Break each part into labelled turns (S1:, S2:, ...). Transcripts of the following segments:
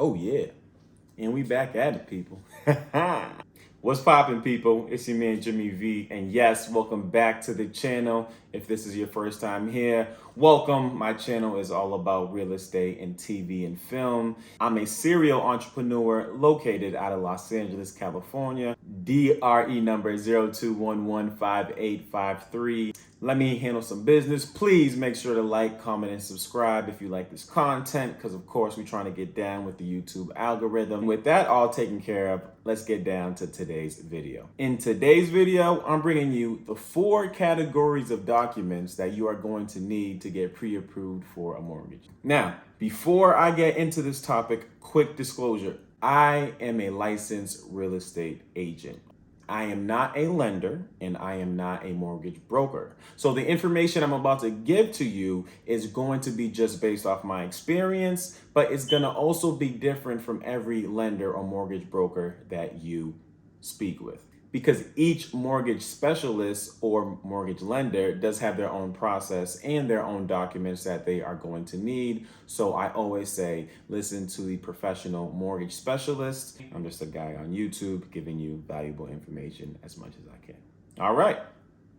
S1: Oh yeah, and we back at it, people. What's poppin', people? It's your man Jimmy V, and yes, welcome back to the channel. If this is your first time here, welcome. My channel is all about real estate and TV and film. I'm a serial entrepreneur located out of Los Angeles, California. DRE number 02115853. Let me handle some business. Please make sure to like, comment, and subscribe if you like this content, because of course we're trying to get down with the YouTube algorithm. With that all taken care of, let's get down to today's video. In today's video, I'm bringing you the 4 categories of documents that you are going to need to get pre-approved for a mortgage. Now, before I get into this topic, quick disclosure. I am a licensed real estate agent. I am not a lender and I am not a mortgage broker. So the information I'm about to give to you is going to be just based off my experience, but it's going to also be different from every lender or mortgage broker that you speak with. Because each mortgage specialist or mortgage lender does have their own process and their own documents that they are going to need. So I always say, listen to the professional mortgage specialist. I'm just a guy on YouTube giving you valuable information as much as I can. All right,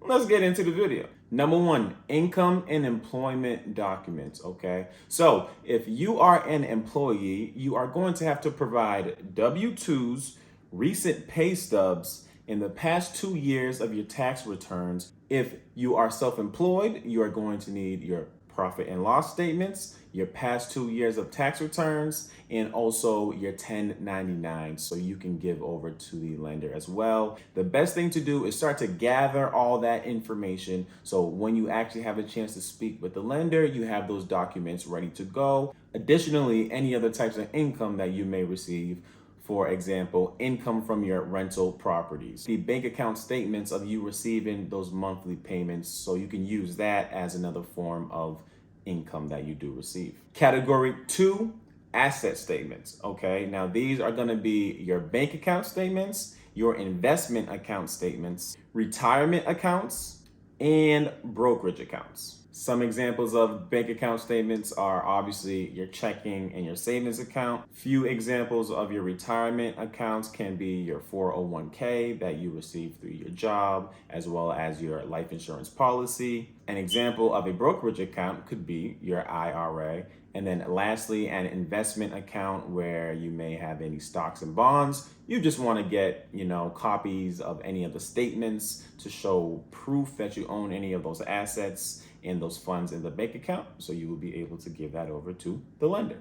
S1: let's get into the video. Number 1, income and employment documents, okay? So if you are an employee, you are going to have to provide W-2s, recent pay stubs, in the past 2 years of your tax returns. If you are self-employed, you are going to need your profit and loss statements, your past 2 years of tax returns, and also your 1099, so you can give over to the lender as well. The best thing to do is start to gather all that information, so when you actually have a chance to speak with the lender, you have those documents ready to go. Additionally, any other types of income that you may receive, for example, income from your rental properties, the bank account statements of you receiving those monthly payments, so you can use that as another form of income that you do receive. Category 2, asset statements. Okay, now these are going to be your bank account statements, your investment account statements, retirement accounts, and brokerage accounts. Some examples of bank account statements are obviously your checking and your savings account. Few examples of your retirement accounts can be your 401k that you receive through your job, as well as your life insurance policy. An example of a brokerage account could be your IRA. And then lastly, an investment account where you may have any stocks and bonds. You just want to get, copies of any of the statements to show proof that you own any of those assets and those funds in the bank account. So you will be able to give that over to the lender.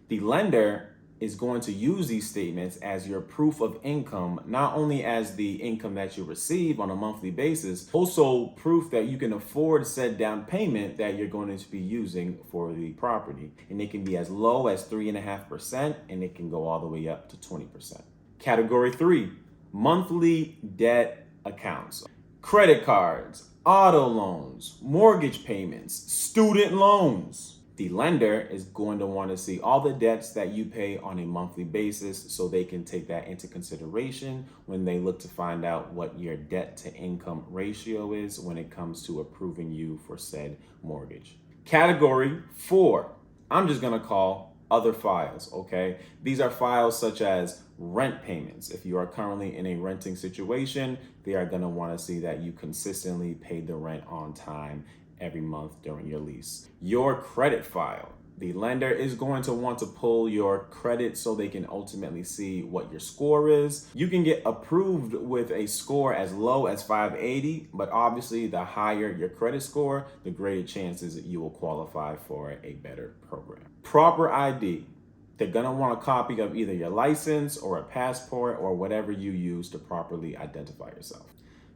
S1: The lender is going to use these statements as your proof of income, not only as the income that you receive on a monthly basis, also proof that you can afford said down payment that you're going to be using for the property. And it can be as low as 3.5%, and it can go all the way up to 20%. Category 3, monthly debt accounts. Credit cards, auto loans, mortgage payments, student loans. The lender is going to want to see all the debts that you pay on a monthly basis, so they can take that into consideration when they look to find out what your debt to income ratio is when it comes to approving you for said mortgage. Category 4, I'm just going to call other files, okay? These are files such as rent payments. If you are currently in a renting situation, they are going to want to see that you consistently pay the rent on time every month during your lease. Your credit file. The lender is going to want to pull your credit so they can ultimately see what your score is. You can get approved with a score as low as 580, but obviously the higher your credit score, the greater chances that you will qualify for a better program. Proper ID. They're gonna want a copy of either your license or a passport or whatever you use to properly identify yourself.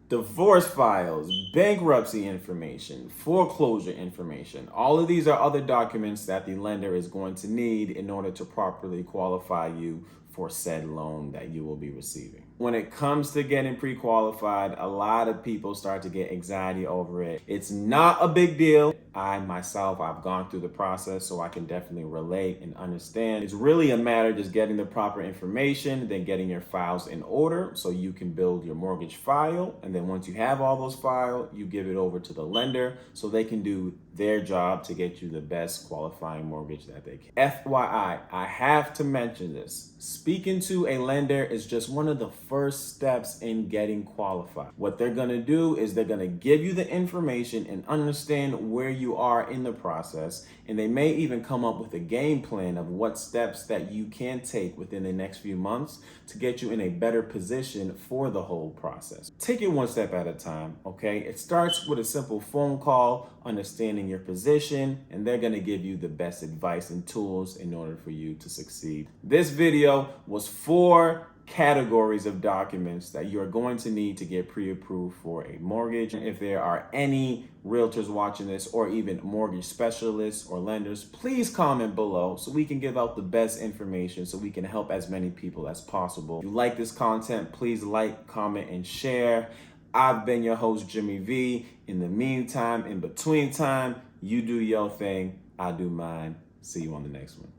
S1: Divorce files, bankruptcy information, foreclosure information. All of these are other documents that the lender is going to need in order to properly qualify you for said loan that you will be receiving. When it comes to getting pre-qualified, a lot of people start to get anxiety over it. It's not a big deal. I've gone through the process, so I can definitely relate and understand. It's really a matter of just getting the proper information, then getting your files in order so you can build your mortgage file. And then once you have all those files, you give it over to the lender so they can do their job to get you the best qualifying mortgage that they can. FYI, I have to mention this. Speaking to a lender is just one of the first steps in getting qualified. What they're gonna do is they're gonna give you the information and understand where you are in the process, and they may even come up with a game plan of what steps that you can take within the next few months to get you in a better position for the whole process. Take it one step at a time, okay? It starts with a simple phone call, understanding your position, and they're gonna give you the best advice and tools in order for you to succeed. This video was 4 categories of documents that you're going to need to get pre-approved for a mortgage. If there are any realtors watching this, or even mortgage specialists or lenders, please comment below so we can give out the best information so we can help as many people as possible. If you like this content, please like, comment, and share. I've been your host, Jimmy V. In the meantime, in between time, you do your thing, I do mine. See you on the next one.